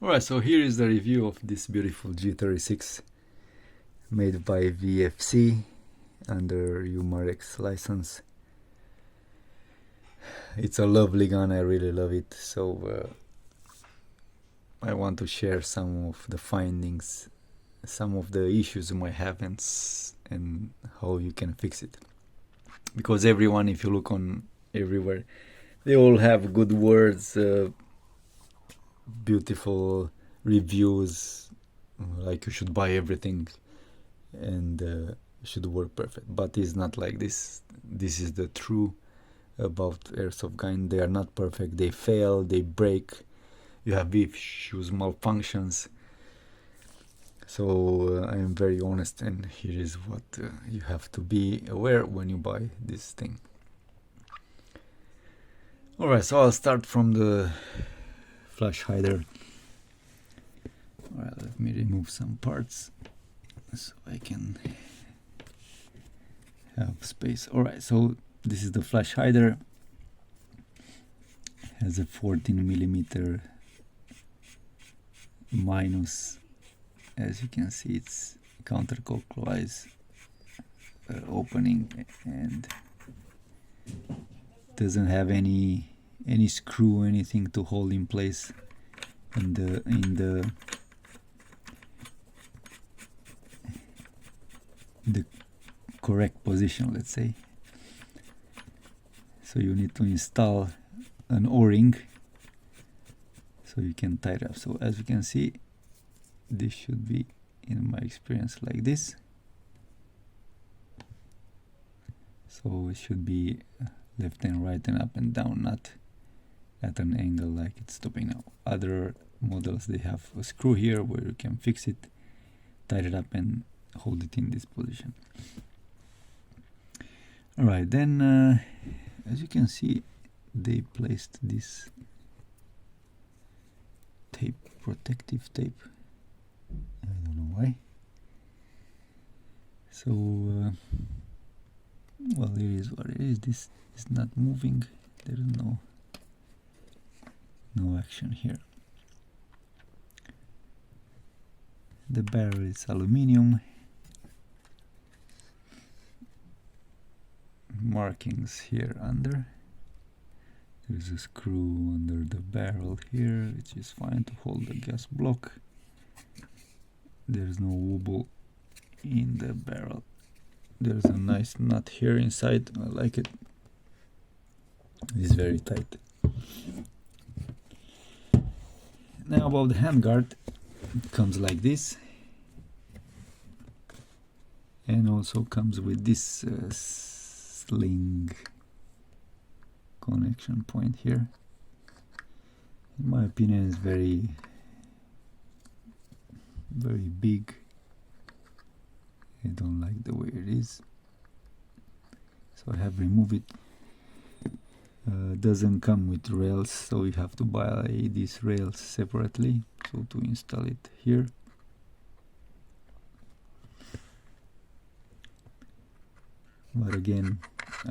Alright, so here is the review of this beautiful G36 made by VFC under Umarex license. It's a lovely gun, I really love it, so I want to share some of the findings, some of the issues you might have, and how you can fix it. Because everyone, if you look on everywhere, they all have good words, beautiful reviews, like you should buy everything and should work perfect. But it's not like this. This is the true about airsoft gun. They are not perfect. They fail, they break, you have issues, malfunctions. So I am very honest, and here is what you have to be aware when you buy this thing. Alright, so I'll start from the flash hider. Alright, let me remove some parts so I can have space. Alright, so this is the flash hider. Has a 14mm minus. As you can see, it's counterclockwise opening, and doesn't have any screw, anything to hold in place in the correct position, let's say. So you need to install an O-ring so you can tie it up. So as you can see, this should be, in my experience, like this. So it should be left and right and up and down, not at an angle like it's stopping now. Other models, they have a screw here where you can fix it, tie it up and hold it in this position. Alright, then as you can see, they placed this tape, protective tape. I don't know why. So well, it is what it is. This is not moving. There is no action here. The barrel is aluminium. Markings here under. There's a screw under the barrel here, which is fine to hold the gas block. There's no wobble in the barrel. There's a nice nut here inside. I like it. It's very tight. Now about the handguard, it comes like this, and also comes with this sling connection point here. In my opinion, it's very big. I don't like the way it is, so I have removed it. Doesn't come with rails, so you have to buy these rails separately. So to install it here, but again,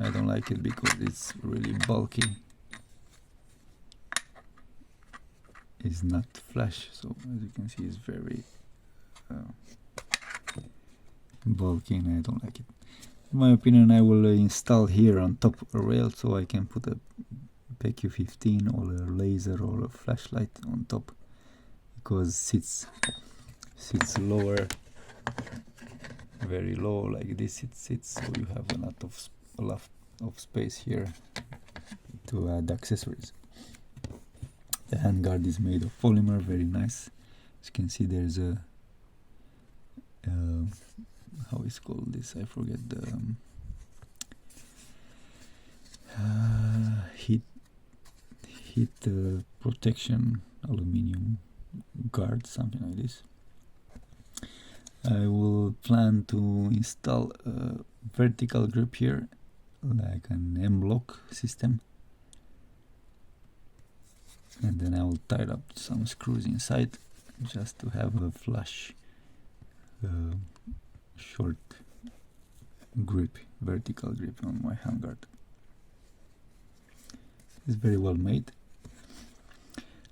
I don't like it because it's really bulky. It's not flash, so as you can see, it's very bulky, and I don't like it. In my opinion, I will install here on top a rail so I can put a PQ-15 or a laser or a flashlight on top, because sits lower, very low like this. It sits, so you have a lot of space here to add accessories. The handguard is made of polymer, very nice. As you can see, there's a how is called this? I forget the heat protection aluminium guard, something like this. I will plan to install a vertical grip here, like an M-lock system, and then I will tie up some screws inside just to have a flush short grip, vertical grip on my handguard. It's very well made.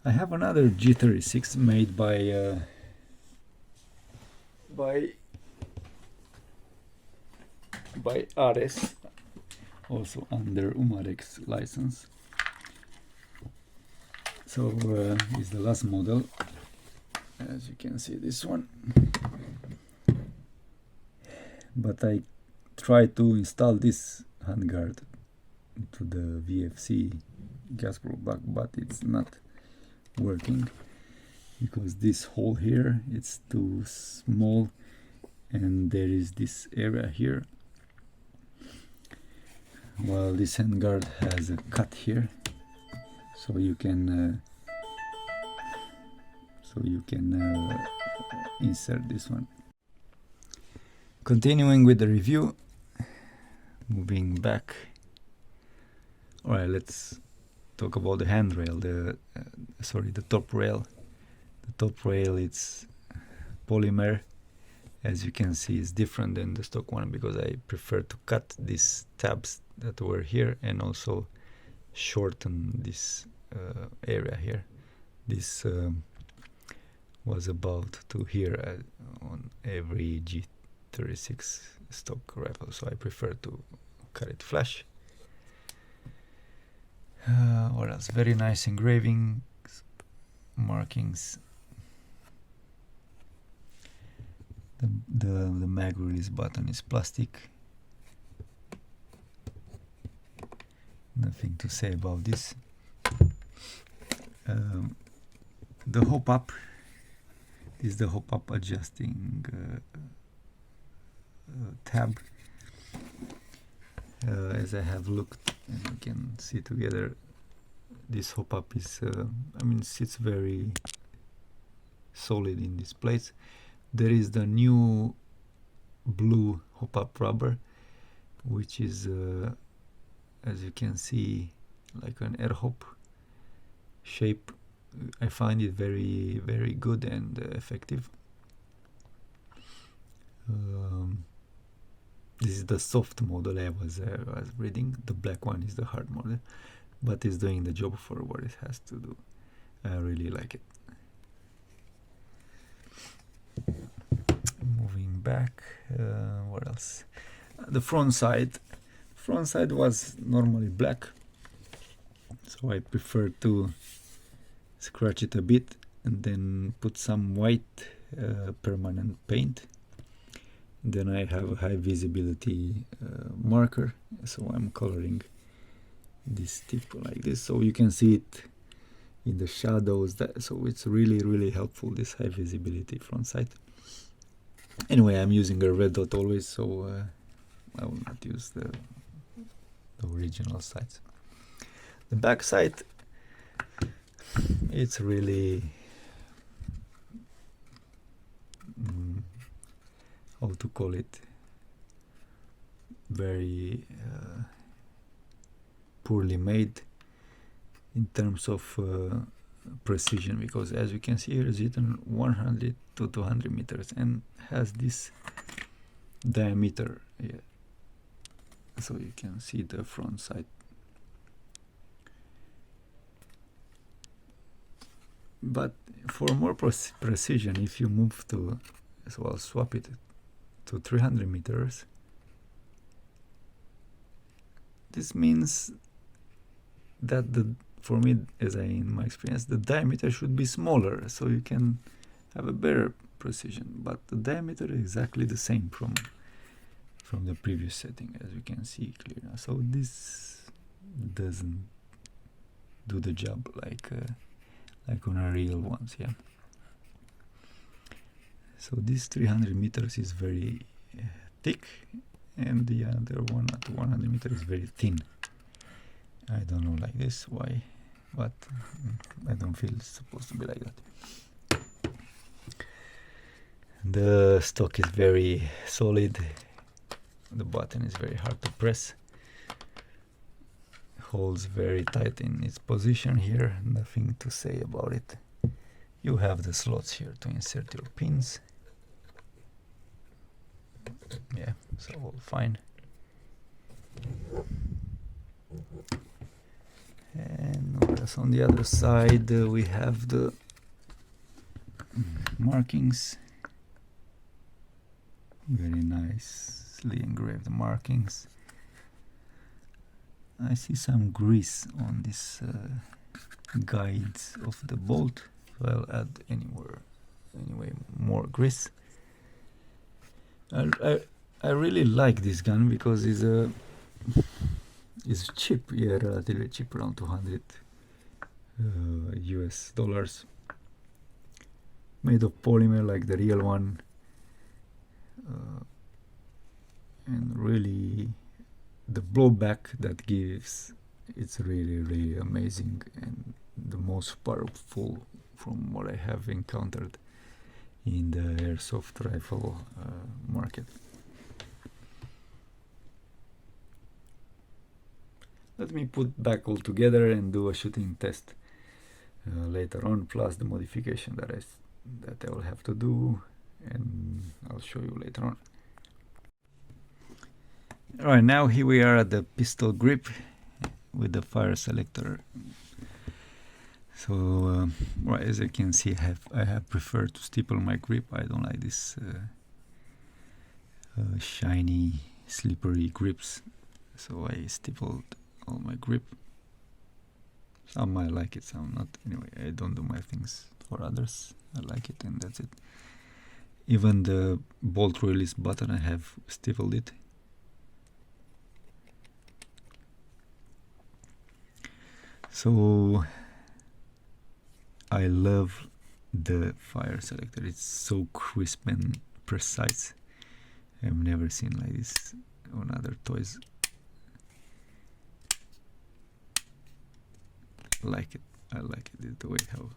I have another G36 made by Ares, also under Umarex license. So is the last model, as you can see, this one. But I tried to install this handguard to the VFC gas block, but it's not working because this hole here, it's too small, and there is this area here. Well, this handguard has a cut here, so you can insert this one. Continuing with the review, moving back. All right, let's talk about the handrail. The top rail. The top rail, it's polymer. As you can see, it's different than the stock one because I prefer to cut these tabs that were here and also shorten this area here. This was about to here on every G36 stock rifle, so I prefer to cut it flush. What else? Very nice engraving, markings. The mag release button is plastic. Nothing to say about this. The hop up is the hop up adjusting tab. As I have looked, and you can see together, this hop up is sits very solid in this place. There is the new blue hop up rubber, which is as you can see, like an air hop shape. I find it very, very good and effective. This is the soft model I was reading. The black one is the hard model, but it's doing the job for what it has to do. I really like it. Moving back, what else? The front side was normally black, so I prefer to scratch it a bit and then put some white permanent paint. Then I have a high visibility marker, so I'm coloring this tip like this, so you can see it in the shadows. So it's really, really helpful, this high visibility front sight. Anyway, I'm using a red dot always, so I will not use the original sights. The back sight, it's really how to call it, very poorly made in terms of precision, because as you can see here, it's written 100 to 200 meters and has this diameter here, so you can see the front sight. But for more precision, if you move to, so I'll swap it to 300 meters, this means that for me, in my experience, the diameter should be smaller, so you can have a better precision. But the diameter is exactly the same from the previous setting, as you can see clear now. So this doesn't do the job like on a real ones, yeah. So this 300 meters is very thick, and the other one at 100 meters is very thin. I don't know like this why, but I don't feel it's supposed to be like that. The stock is very solid. The button is very hard to press. Holds very tight in its position here. Nothing to say about it. You have the slots here to insert your pins. Yeah, so all fine. And whereas on the other side we have the markings, very nicely engraved markings. I see some grease on this guides of the bolt, so I'll add anyway more grease. I really like this gun because it's cheap, yeah, relatively cheap, around 200 US dollars. Made of polymer like the real one, and really the blowback that gives, it's really amazing, and the most powerful from what I have encountered in the airsoft rifle market. Let me put back all together and do a shooting test later on, plus the modification that I will have to do, and I'll show you later on. Alright, now here we are at the pistol grip with the fire selector. So, right, as you can see, I have preferred to stipple my grip. I don't like this shiny, slippery grips, so I stippled all my grip. Some might like it, some not. Anyway, I don't do my things for others. I like it, and that's it. Even the bolt release button, I have stippled it. So I love the fire selector. It's so crisp and precise. I've never seen like this on other toys. I like it the way how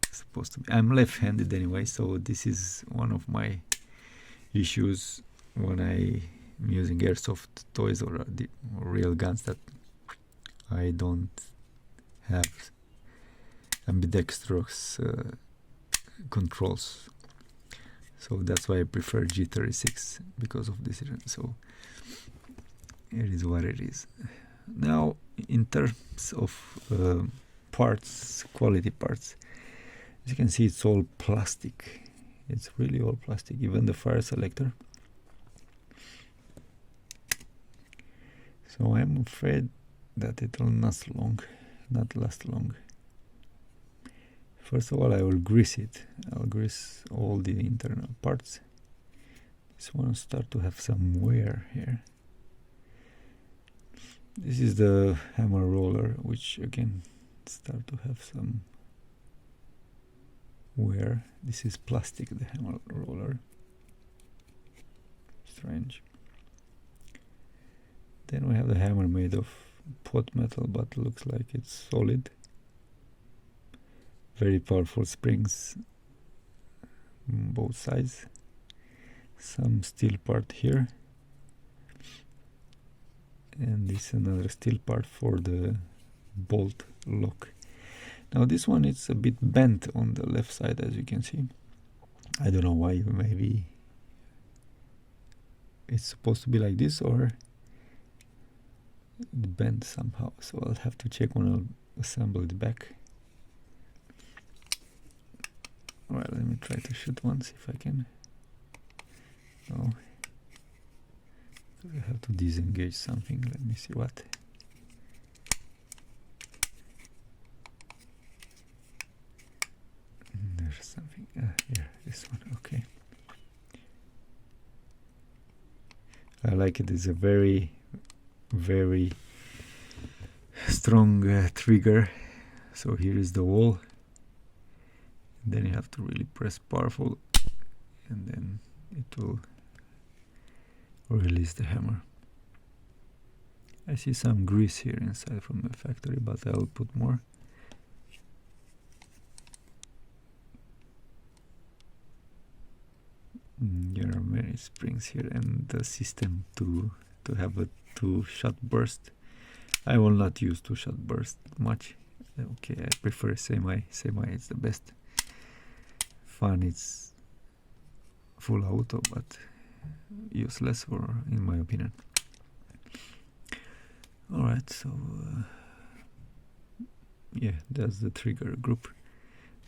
it's supposed to be. I'm left-handed anyway, so this is one of my issues when I'm using airsoft toys or real guns, that I don't have ambidextrous controls. So that's why I prefer G36, because of this reason. So it is what it is. Now, in terms of parts, quality parts, as you can see, it's all plastic. It's really all plastic, even the fire selector. So I'm afraid that it will not last long. First of all, I will grease it. I'll grease all the internal parts. This one start to have some wear here. This is the hammer roller, which again start to have some wear. This is plastic, the hammer roller. Strange. Then we have the hammer made of pot metal, but looks like it's solid. Very powerful springs on both sides. Some steel part here, and this another steel part for the bolt lock. Now this one is a bit bent on the left side, as you can see. I don't know why. Maybe it's supposed to be like this, or it bent somehow. So I'll have to check when I'll assemble it back. Alright, let me try to shoot one, see if I can. No, I have to disengage something. Let me see what. There's something. Here, this one. Okay. I like it. It's a very strong trigger. So here is the wall. Then you have to really press powerful, and then it will release the hammer. I see some grease here inside from the factory, but I'll put more. There are many springs here, and the system to have a 2-shot burst. I will not use 2-shot burst much. Okay, I prefer semi. Semi is the best. Fun, it's full auto, but useless, or in my opinion. Alright, so yeah, that's the trigger group.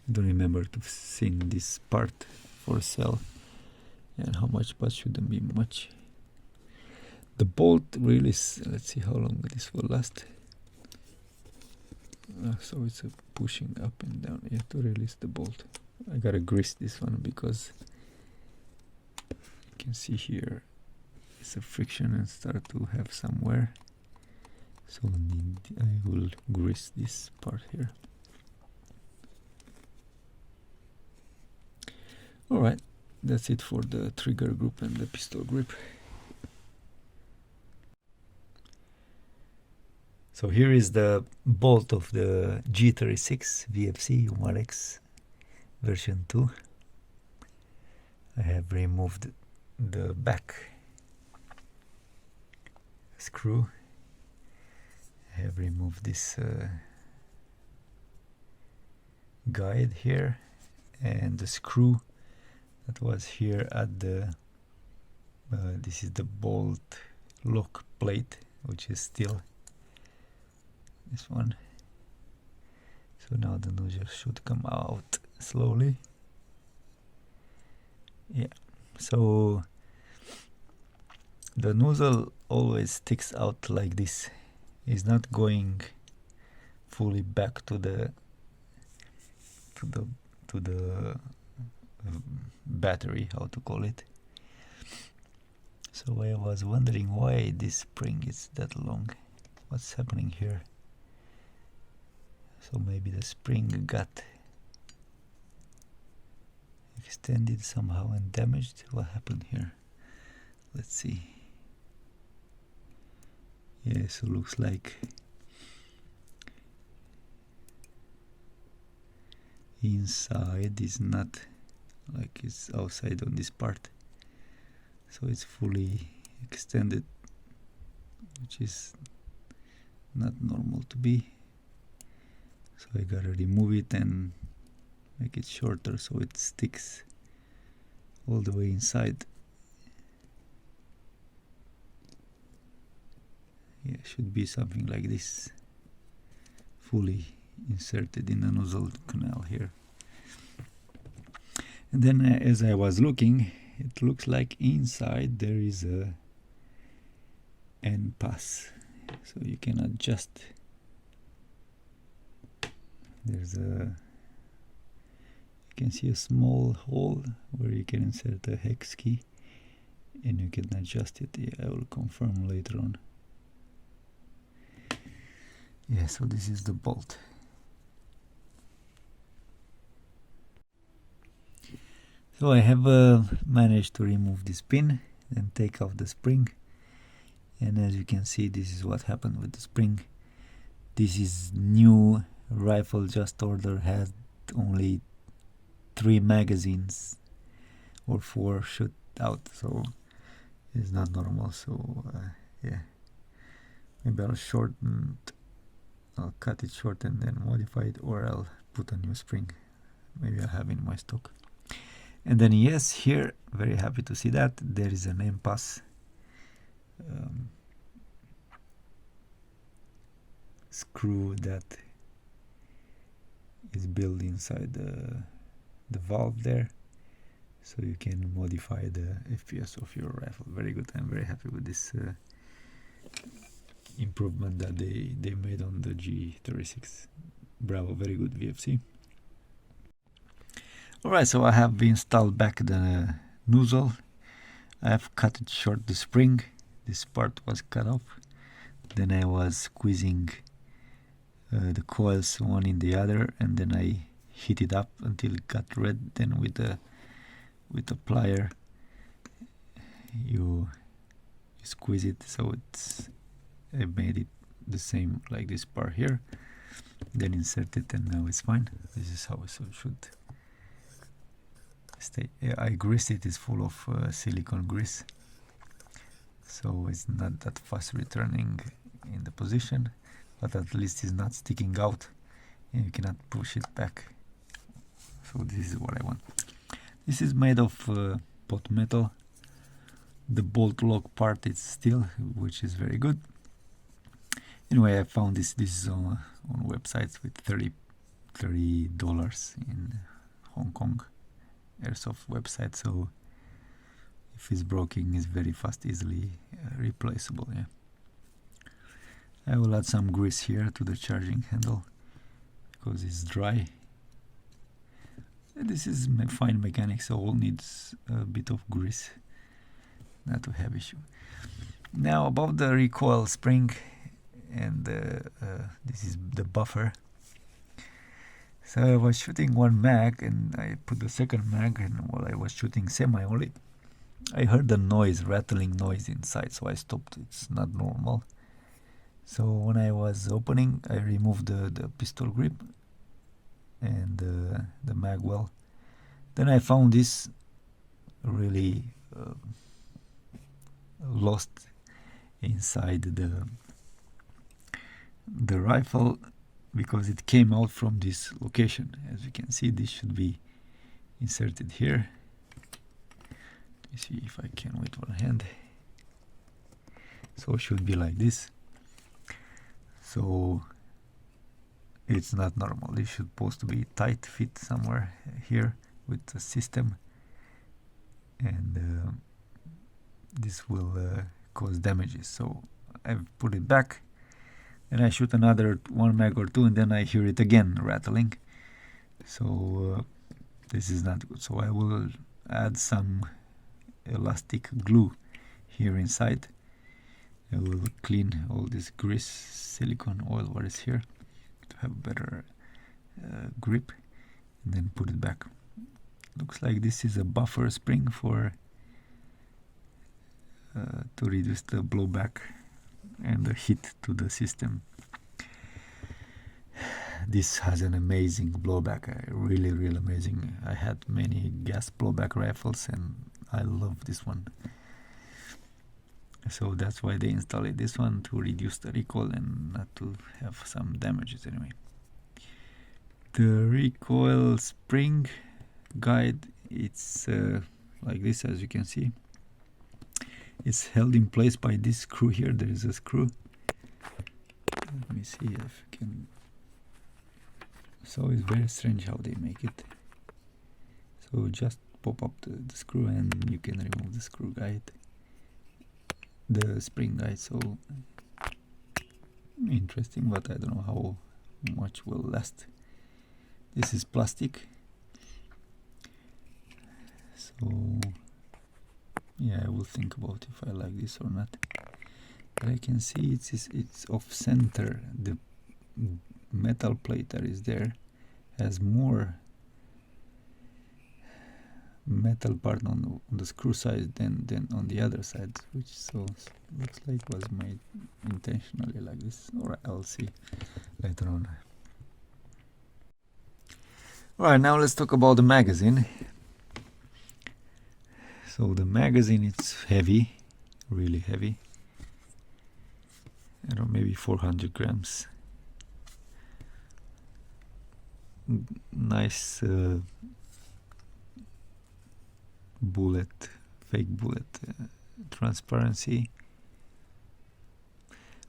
I don't remember to have seen this part for sale, and how much, but shouldn't be much. The bolt release, let's see how long this will last. So it's pushing up and down. You have to release the bolt. I gotta grease this one because you can see here it's a friction and start to have some wear. So I will grease this part here. Alright, that's it for the trigger group and the pistol grip. So here is the bolt of the G36 VFC Umarex version 2. I have removed the back screw. I have removed this guide here and the screw that was here at the this is the bolt lock plate, which is still this one. So now the nozzle should come out slowly. Yeah, so the nozzle always sticks out like this. It's not going fully back to the battery, how to call it. So I was wondering why this spring is that long. What's happening here? So maybe the spring got extended somehow and damaged. What happened here? Let's see. Yeah, so looks like inside is not like it's outside on this part. So it's fully extended, which is not normal to be. So I gotta remove it and make it shorter so it sticks all the way inside. Yeah, should be something like this, fully inserted in the nozzle canal here. And then as I was looking, it looks like inside there is a end pass, so you can adjust. There's you can see a small hole where you can insert a hex key and you can adjust it. Yeah, I will confirm later on. Yeah, so this is the bolt. So I have managed to remove this pin and take off the spring, and as you can see, this is what happened with the spring. This is new rifle, just ordered, had only 3 magazines or 4 shoot out, so it's not normal. So yeah, maybe I'll cut it short and then modify it, or I'll put a new spring. Maybe I have in my stock. And then yes, here, very happy to see that there is an impasse screw that is built inside the valve there, so you can modify the FPS of your rifle. Very good. I'm very happy with this improvement that they made on the G36. Bravo, very good VFC. Alright, so I have installed back the nozzle. I have cut it short, the spring. This part was cut off. Then I was squeezing the coils one in the other, and then I heat it up until it got red. Then with a plier you squeeze it so I made it the same like this part here. Then insert it and now it's fine. This is how it should stay. I greased it. It's full of silicone grease, so it's not that fast returning in the position, but at least it's not sticking out and you cannot push it back. So this is what I want. This is made of pot metal. The bolt lock part is steel, which is very good. Anyway, I found this is on websites with $30 in Hong Kong airsoft website, so if it's broken, it's very fast, easily replaceable. Yeah, I will add some grease here to the charging handle because it's dry. This is fine mechanics, so all needs a bit of grease, not to have issue. Now about the recoil spring, and this is the buffer. So I was shooting one mag and I put the second mag, and while I was shooting semi only, I heard the noise, rattling noise inside, so I stopped. It's not normal. So when I was opening, I removed the pistol grip and the mag well. Then I found this really lost inside the rifle, because it came out from this location. As you can see, this should be inserted here. Let me see if I can with one hand. So it should be like this. So it's not normal. This should supposed to be tight fit somewhere here with the system, and this will cause damages. So I've put it back, and I shoot another one mag or two, and then I hear it again rattling. So this is not good. So I will add some elastic glue here inside. I will clean all this grease, silicone oil, what is here, to have better grip, and then put it back. Looks like this is a buffer spring for to reduce the blowback and the heat to the system. This has an amazing blowback, really amazing. I had many gas blowback rifles and I love this one. So that's why they installed this one, to reduce the recoil and not to have some damages anyway. The recoil spring guide, it's like this, as you can see. It's held in place by this screw here. There is a screw. Let me see if I can. So it's very strange how they make it. So just pop up the screw and you can remove the screw guide, the spring guide. So interesting, but I don't know how much will last. This is plastic. So yeah, I will think about if I like this or not. But I can see it's off center. The metal plate that is there has more metal part on the screw side than on the other side, which so looks like was made intentionally like this. Alright, I'll see later on. Alright, now let's talk about the magazine. So the magazine, it's heavy, really heavy. I don't know, maybe 400 grams. Nice bullet, fake bullet transparency.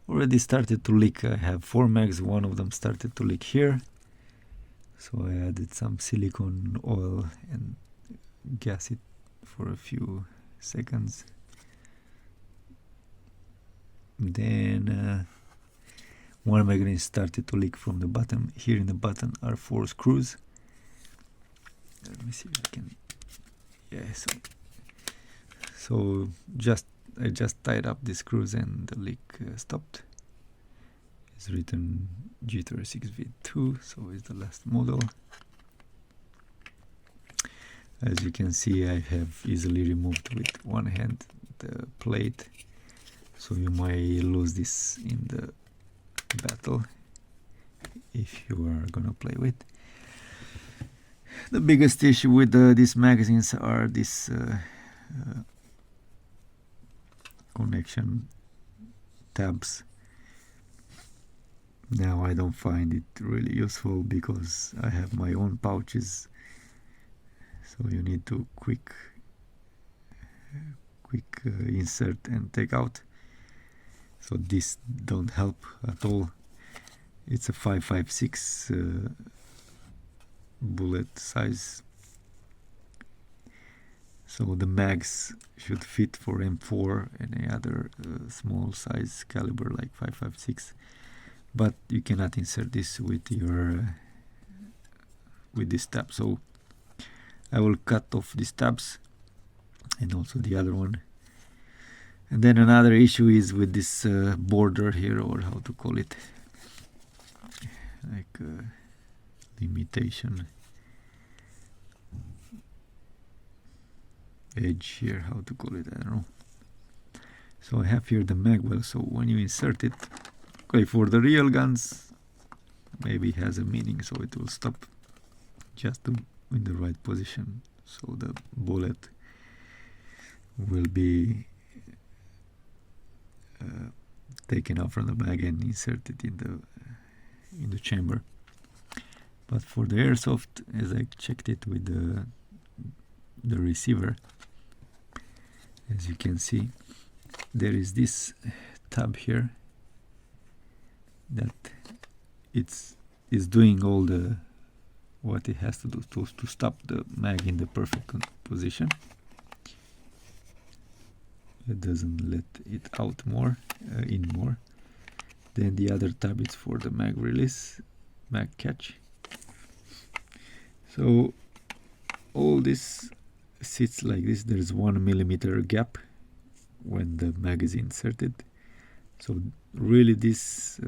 Already started to leak. I have 4 mags, one of them started to leak here. So I added some silicone oil and gas it for a few seconds. Then one magazine started to leak from the bottom. Here in the bottom are 4 screws. Let me see if I can. Yeah, so I just tied up the screws and the leak stopped. It's written G36c, so it's the last model. As you can see, I have easily removed with one hand the plate, so you might lose this in the battle if you are gonna play with. The biggest issue with these magazines are this connection tabs. Now I don't find it really useful because I have my own pouches, so you need to quick insert and take out. so this don't help at all. It's a 5.56 bullet size, so the mags should fit for M4 and any other small size caliber like 5.56, but you cannot insert this with your with this tab. So I will cut off these tabs and also the other one. And then another issue is with this border here, or how to call it, like limitation edge here, how to call it, I don't know. So I have here the mag well, so when you insert it, okay, for the real guns maybe it has a meaning, so it will stop just in the right position, so the bullet will be taken out from the mag and inserted in the chamber. But for the airsoft, as I checked it with the receiver, as you can see, there is this tab here that is doing all the what it has to do to stop the mag in the perfect position. It doesn't let it out more, in more. Then the other tab is for the mag release, mag catch. So all this sits like this. There's 1 millimeter gap when the mag is inserted. So really this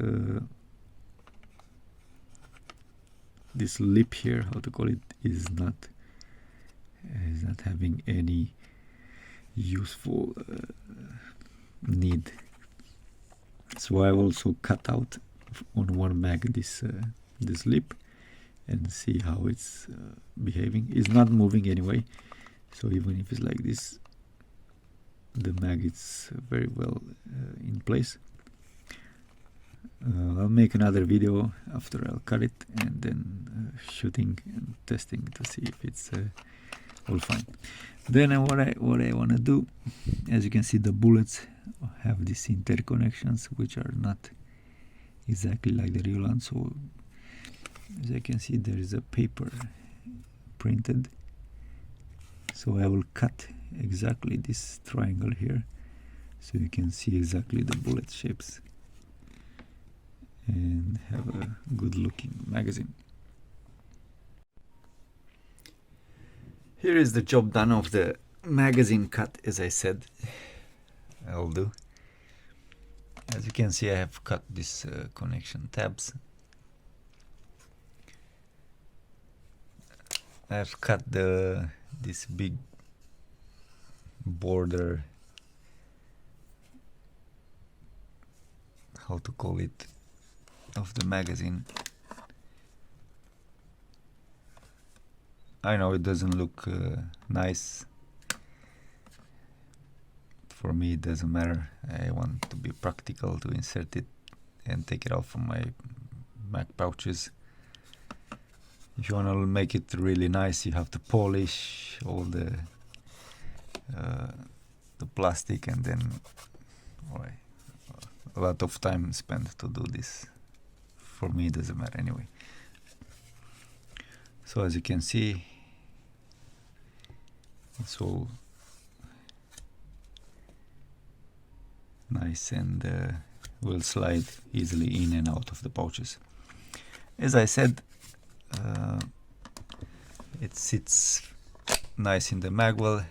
this lip here, how to call it, is not having any useful need. So I also cut out on one mag this lip and see how it's behaving. It's not moving anyway, so even if it's like this, the mag is very well in place. I'll make another video after I'll cut it, and then shooting and testing to see if it's all fine. Then what I want to do, as you can see, the bullets have these interconnections which are not exactly like the real one. So as you can see, there is a paper printed, so I will cut exactly this triangle here so you can see exactly the bullet shapes and have a good looking magazine. Here is the job done of the magazine cut, as I said I'll do. As you can see, I have cut these connection tabs. I have cut this big border, how to call it, of the magazine. I know it doesn't look nice. For me it doesn't matter. I want to be practical, to insert it and take it out from my mag pouches. If you want to make it really nice, you have to polish all the plastic, and then a lot of time spent to do this. For me it doesn't matter anyway. So as you can see, it's all nice and will slide easily in and out of the pouches. As I said, it sits nice in the magwell,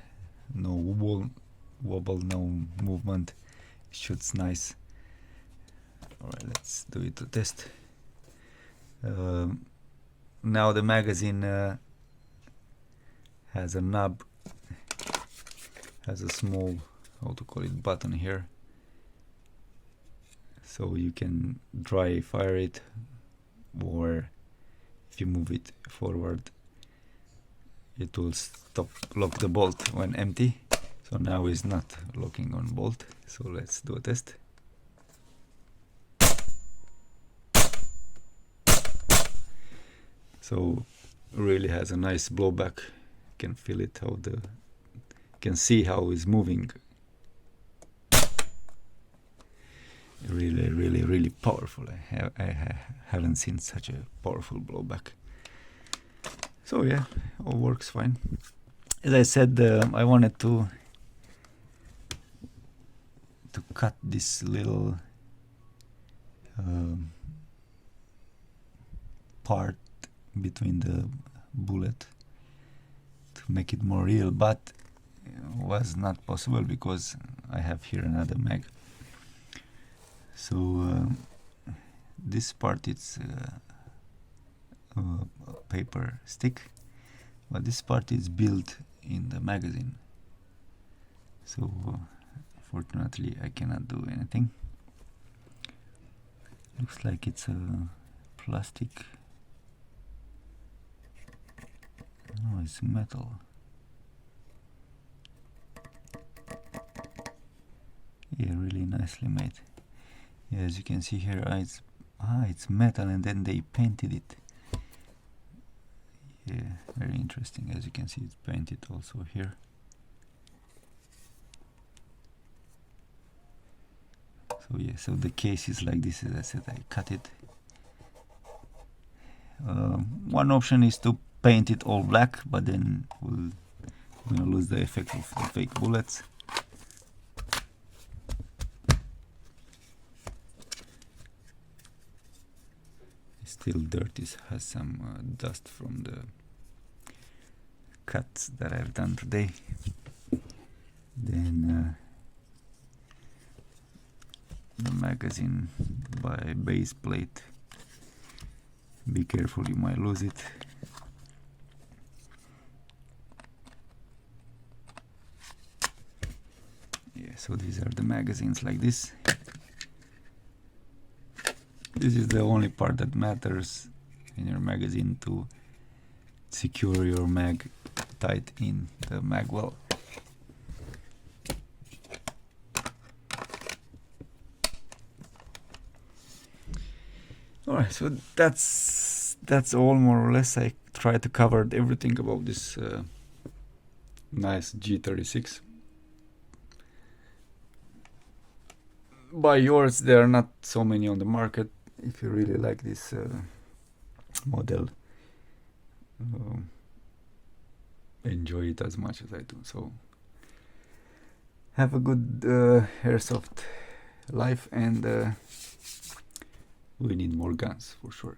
no wobble, no movement. It shoots nice. Alright, let's do it to test. Now the magazine has a knob, has a small, how to call it, button here, so you can dry fire it, or if you move it forward it will lock the bolt when empty. So now it's not locking on bolt, so let's do a test. So really has a nice blowback. You can feel it, how can see how it's moving. really powerful. I haven't seen such a powerful blowback. So yeah, all works fine. As I said, I wanted to cut this little part between the bullet to make it more real, but was not possible because I have here another mag. So this part, it's a paper stick, but this part is built in the magazine, so fortunately I cannot do anything. Looks like it's a plastic. No, it's metal. Yeah, really nicely made. Yeah, as you can see here, it's metal, and then they painted it. Yeah, very interesting. As you can see, it's painted also here. So yeah, so the case is like this. As I said, I cut it. One option is to paint it all black, but then we're gonna lose the effect of the fake bullets. Still dirty, has some dust from the cuts that I've done today. Then the magazine by base plate. Be careful, you might lose it. Yeah, so these are the magazines like this. This is the only part that matters in your magazine, to secure your mag tight in the mag well. Alright, so that's all more or less. I tried to cover everything about this nice G36. Buy yours, there are not so many on the market. If you really like this model, enjoy it as much as I do. So have a good airsoft life, and we need more guns for sure.